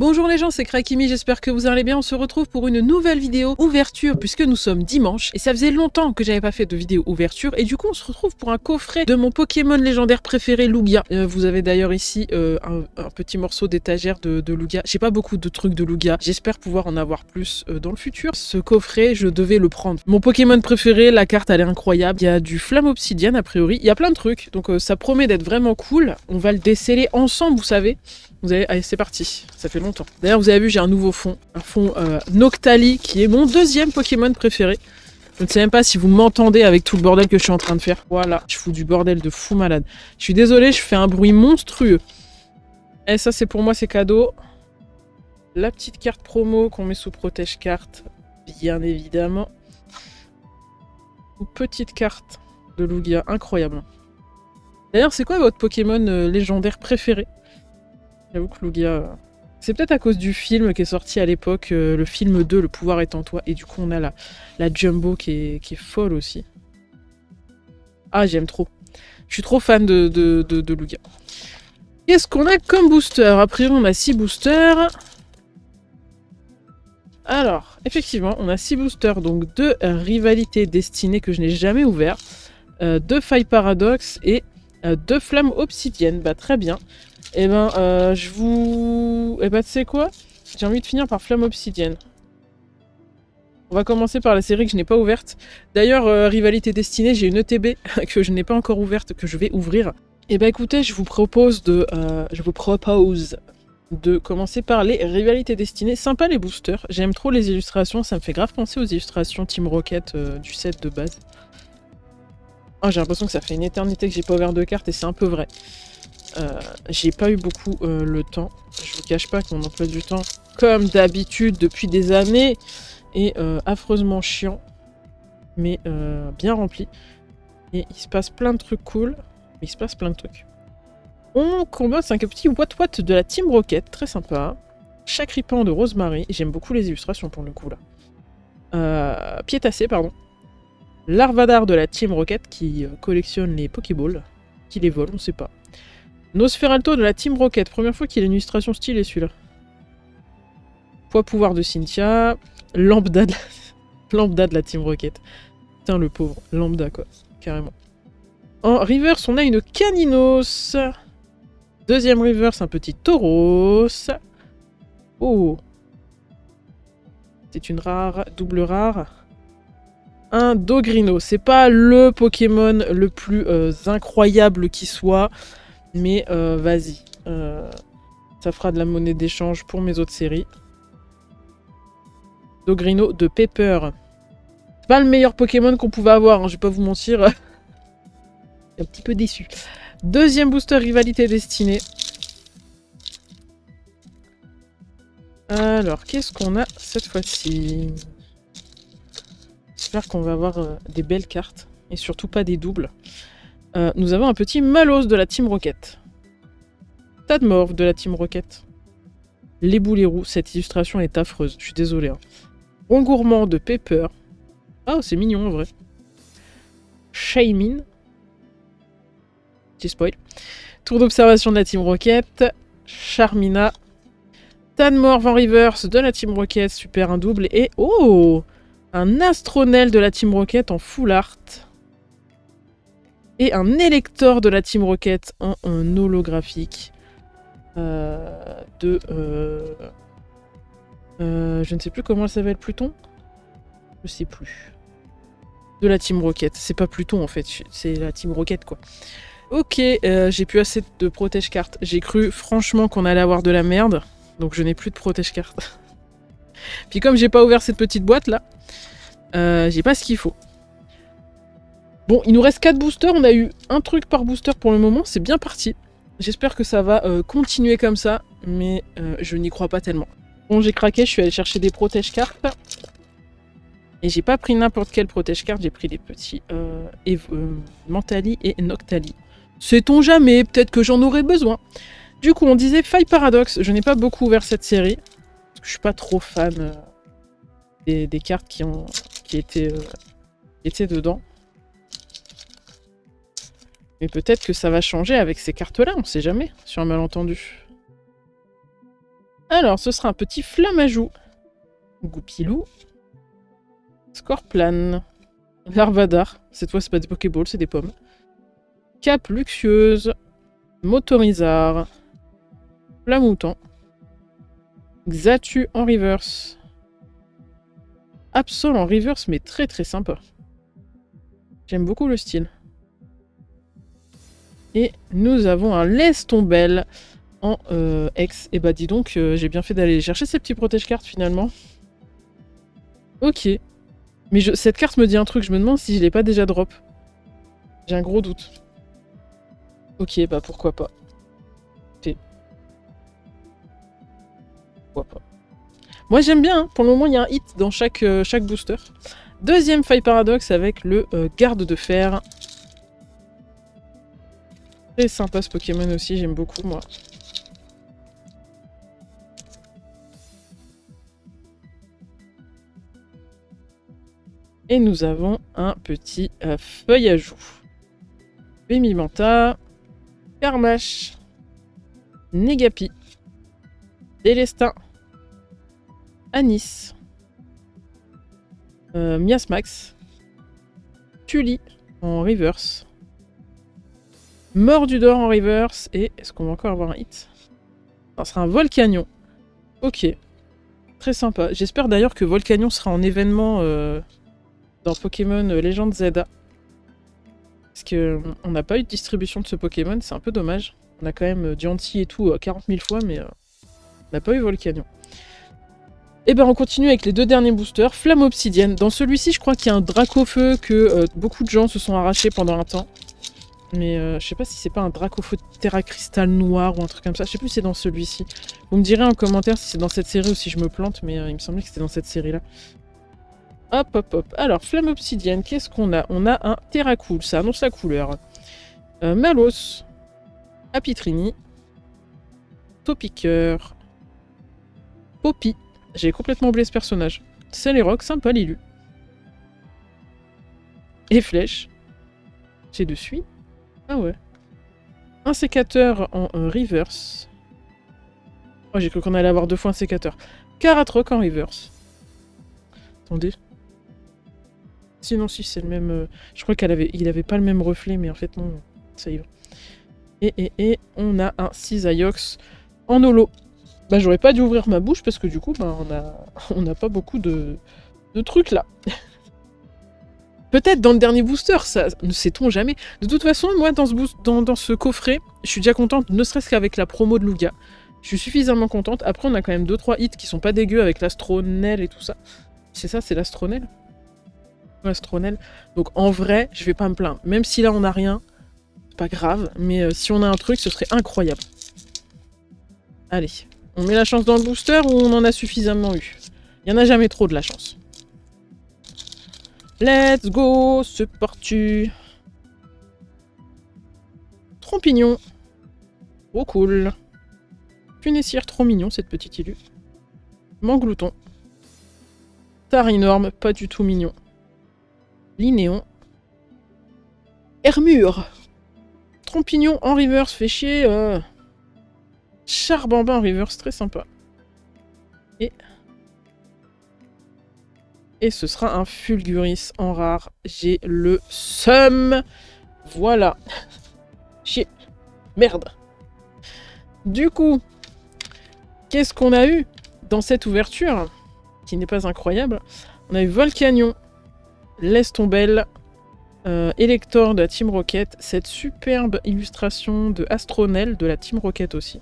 Bonjour les gens, c'est Krakimi, j'espère que vous allez bien. On se retrouve pour une nouvelle vidéo ouverture puisque nous sommes dimanche et ça faisait longtemps que j'avais pas fait de vidéo ouverture et du coup on se retrouve pour un coffret de mon Pokémon légendaire préféré, Lugia. Vous avez d'ailleurs ici un petit morceau d'étagère de Lugia. J'ai pas beaucoup de trucs de Lugia, j'espère pouvoir en avoir plus dans le futur. Ce coffret, je devais le prendre. Mon Pokémon préféré, la carte elle est incroyable. Il y a du flamme obsidienne a priori, il y a plein de trucs, donc ça promet d'être vraiment cool. On va le déceler ensemble, vous savez. Vous avez... Allez, c'est parti. Ça fait longtemps. D'ailleurs, vous avez vu, j'ai un nouveau fond. Un fond Noctali, qui est mon deuxième Pokémon préféré. Je ne sais même pas si vous m'entendez avec tout le bordel que je suis en train de faire. Voilà, je fous du bordel de fou malade. Je suis désolée, je fais un bruit monstrueux. Et ça, c'est pour moi, c'est cadeau. La petite carte promo qu'on met sous protège carte, bien évidemment. Une petite carte de Lugia, incroyable. D'ailleurs, c'est quoi votre Pokémon légendaire préféré? J'avoue que Lugia... C'est peut-être à cause du film qui est sorti à l'époque, le film 2, Le pouvoir est en toi, et du coup on a la Jumbo qui est folle aussi. Ah, j'aime trop. Je suis trop fan de Lugia. Qu'est-ce qu'on a comme booster? A priori on a 6 boosters. Alors, effectivement, on a 6 boosters, donc 2 rivalités destinées que je n'ai jamais ouvert, 2 failles paradoxe et 2 flammes obsidiennes. Bah très bien. Eh ben, tu sais quoi? J'ai envie de finir par flamme obsidienne. On va commencer par la série que je n'ai pas ouverte. D'ailleurs, rivalité destinée, j'ai une ETB que je n'ai pas encore ouverte, que je vais ouvrir. Eh ben écoutez, je vous propose de commencer par les rivalités destinées. Sympa les boosters, j'aime trop les illustrations, ça me fait grave penser aux illustrations Team Rocket du set de base. Oh, j'ai l'impression que ça fait une éternité que j'ai pas ouvert de cartes et c'est un peu vrai. J'ai pas eu beaucoup le temps. Je vous cache pas que mon emploi du temps, comme d'habitude depuis des années, est affreusement chiant, mais bien rempli. Et il se passe plein de trucs cool. Il se passe plein de trucs. On commence avec un petit What de la Team Rocket, très sympa. Chacripan de Rosemary, j'aime beaucoup les illustrations pour le coup là. Piétassé, pardon. Larvadar de la Team Rocket qui collectionne les Pokéballs, qui les vole, on sait pas. Nosferalto de la Team Rocket, première fois qu'il y a une illustration stylée celui-là. Poids pouvoir de Cynthia, Lambda de la Team Rocket. Putain le pauvre, Lambda quoi, carrément. En reverse on a une Caninos. Deuxième reverse un petit Tauros. Oh. C'est une rare, double rare. Un Dogrino, c'est pas le Pokémon le plus incroyable qui soit. Mais vas-y, ça fera de la monnaie d'échange pour mes autres séries. Dogrino de Pepper. C'est pas le meilleur Pokémon qu'on pouvait avoir, hein, je vais pas vous mentir. Un petit peu déçu. Deuxième booster rivalité destinée. Alors, qu'est-ce qu'on a cette fois-ci? J'espère qu'on va avoir des belles cartes. Et surtout pas des doubles. Nous avons un petit Malos de la Team Rocket. Tadmorph de la Team Rocket. Les Boulérous, cette illustration est affreuse, je suis désolé. Hein. Gourmand de Pepper. Ah, oh, c'est mignon en vrai. Shaymin. Petit spoil. Tour d'observation de la Team Rocket. Charmina. Tadmorph en reverse de la Team Rocket, super un double. Et oh, un Astronel de la Team Rocket en full art. Et un Elector de la Team Rocket en holographique. Je ne sais plus comment elle s'appelle, Pluton? Je sais plus. De la Team Rocket. C'est pas Pluton en fait, c'est la Team Rocket quoi. Ok, j'ai plus assez de protège cartes. J'ai cru franchement qu'on allait avoir de la merde. Donc je n'ai plus de protège cartes. Puis comme j'ai pas ouvert cette petite boîte là, j'ai pas ce qu'il faut. Bon, il nous reste 4 boosters, on a eu un truc par booster pour le moment, c'est bien parti. J'espère que ça va continuer comme ça, mais je n'y crois pas tellement. Bon, j'ai craqué, je suis allée chercher des protège-cartes. Et j'ai pas pris n'importe quel protège-carte, j'ai pris des petits Mentali et Noctali. Sait-on jamais, peut-être que j'en aurais besoin. Du coup, on disait Faille Paradoxe, je n'ai pas beaucoup ouvert cette série. Parce que je suis pas trop fan des cartes qui étaient dedans. Mais peut-être que ça va changer avec ces cartes-là, on sait jamais, sur un malentendu. Alors, ce sera un petit Flamajou. Goupilou. Scorplan. Larvadar. Cette fois, c'est pas des Pokéballs, c'est des pommes. Cap Luxueuse. Motorizard. Flamouton. Xatu en reverse. Absol en reverse, mais très très sympa. J'aime beaucoup le style. Et nous avons un Lestombel en X. Et bah dis donc, j'ai bien fait d'aller chercher ces petits protège-cartes finalement. Ok. Mais cette carte me dit un truc, je me demande si je l'ai pas déjà drop. J'ai un gros doute. Ok, bah pourquoi pas. Pourquoi pas. Moi j'aime bien, hein. Pour le moment il y a un hit dans chaque booster. Deuxième faille paradoxe avec le garde de fer. Très sympa ce Pokémon aussi, j'aime beaucoup moi. Et nous avons un petit feuillajou. Bémimanta, Karmash, Negapi, Délestin, Anis, Miasmax, Tully en reverse, Mordudor en reverse, et est-ce qu'on va encore avoir un hit? Ça sera un Volcanion. Ok, très sympa. J'espère d'ailleurs que Volcanion sera en événement dans Pokémon Legend Zelda. Parce qu'on n'a pas eu de distribution de ce Pokémon, c'est un peu dommage. On a quand même Diancie et tout 40 000 fois, mais on n'a pas eu Volcanion. Et ben on continue avec les deux derniers boosters. Flamme Obsidienne. Dans celui-ci, je crois qu'il y a un Dracofeu que beaucoup de gens se sont arrachés pendant un temps. Mais je sais pas si c'est pas un Dracofeu Terra Cristal noir ou un truc comme ça. Je sais plus si c'est dans celui-ci. Vous me direz en commentaire si c'est dans cette série ou si je me plante, mais il me semblait que c'était dans cette série-là. Hop, hop, hop. Alors, Flamme Obsidienne, qu'est-ce qu'on a? On a un Terracool, ça annonce la couleur. Malos, Apitrini, Topiqueur, Poppy. J'ai complètement oublié ce personnage. Celerox, sympa Lilu. Et Flèche. J'ai de suite. Ah ouais. Un sécateur en reverse. Oh, j'ai cru qu'on allait avoir deux fois un sécateur. Caratroc en reverse. Attendez. Sinon, si c'est le même... je crois qu'il avait pas le même reflet, mais en fait, non. Ça y va. Et on a un Cisaiox en holo. Bah, j'aurais pas dû ouvrir ma bouche parce que du coup, bah, on n'a pas beaucoup de trucs là. Peut-être dans le dernier booster, ça ne sait-on jamais. De toute façon, moi, dans ce coffret, je suis déjà contente, ne serait-ce qu'avec la promo de Lugia. Je suis suffisamment contente. Après, on a quand même 2-3 hits qui sont pas dégueux avec l'Astronel et tout ça. C'est ça, c'est l'Astronel? L'Astronel. Donc en vrai, je vais pas me plaindre. Même si là, on n'a rien, c'est pas grave. Mais si on a un truc, ce serait incroyable. Allez. On met la chance dans le booster ou on en a suffisamment eu? Il n'y en a jamais trop de la chance. Let's go, c'est parti. Trompignon. Trop cool. Funessière, trop mignon cette petite illu. Manglouton. Tarinorme, pas du tout mignon. Linéon. Hermure. Trompignon en reverse, fait chier. Charbambin en reverse, très sympa. Et ce sera un Fulguris en rare. J'ai le seum. Voilà. Chier. Merde. Du coup, qu'est-ce qu'on a eu dans cette ouverture, qui n'est pas incroyable? On a eu Volcanion, Lestombel, Elector de la Team Rocket, cette superbe illustration de Astronel de la Team Rocket aussi.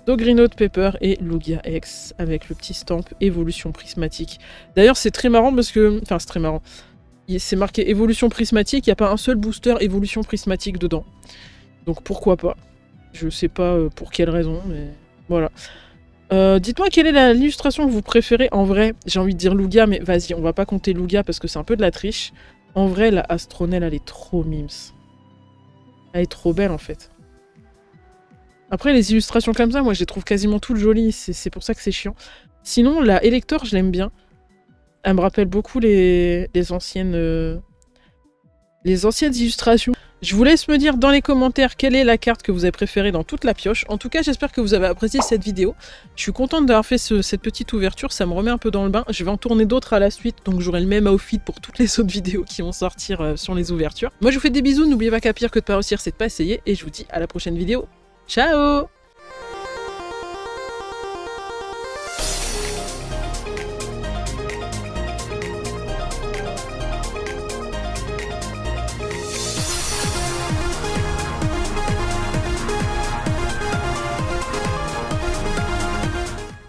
Dogrino de Pepper et Lugia X avec le petit stamp évolution prismatique. D'ailleurs, c'est très marrant parce que... Enfin, c'est très marrant. C'est marqué évolution prismatique, il n'y a pas un seul booster évolution prismatique dedans. Donc pourquoi pas. Je sais pas pour quelle raison, mais voilà. Dites-moi quelle est l'illustration que vous préférez. En vrai, j'ai envie de dire Lugia, mais vas-y, on va pas compter Lugia parce que c'est un peu de la triche. En vrai, la Astronel, elle est trop mimes. Elle est trop belle en fait. Après, les illustrations comme ça, moi, je les trouve quasiment toutes jolies. C'est pour ça que c'est chiant. Sinon, la Elector, je l'aime bien. Elle me rappelle beaucoup les anciennes... les anciennes illustrations. Je vous laisse me dire dans les commentaires quelle est la carte que vous avez préférée dans toute la pioche. En tout cas, j'espère que vous avez apprécié cette vidéo. Je suis contente d'avoir fait cette petite ouverture, ça me remet un peu dans le bain. Je vais en tourner d'autres à la suite, donc j'aurai le même outfit pour toutes les autres vidéos qui vont sortir sur les ouvertures. Moi, je vous fais des bisous, n'oubliez pas qu'à pire que de pas réussir, c'est de pas essayer, et je vous dis à la prochaine vidéo. Ciao!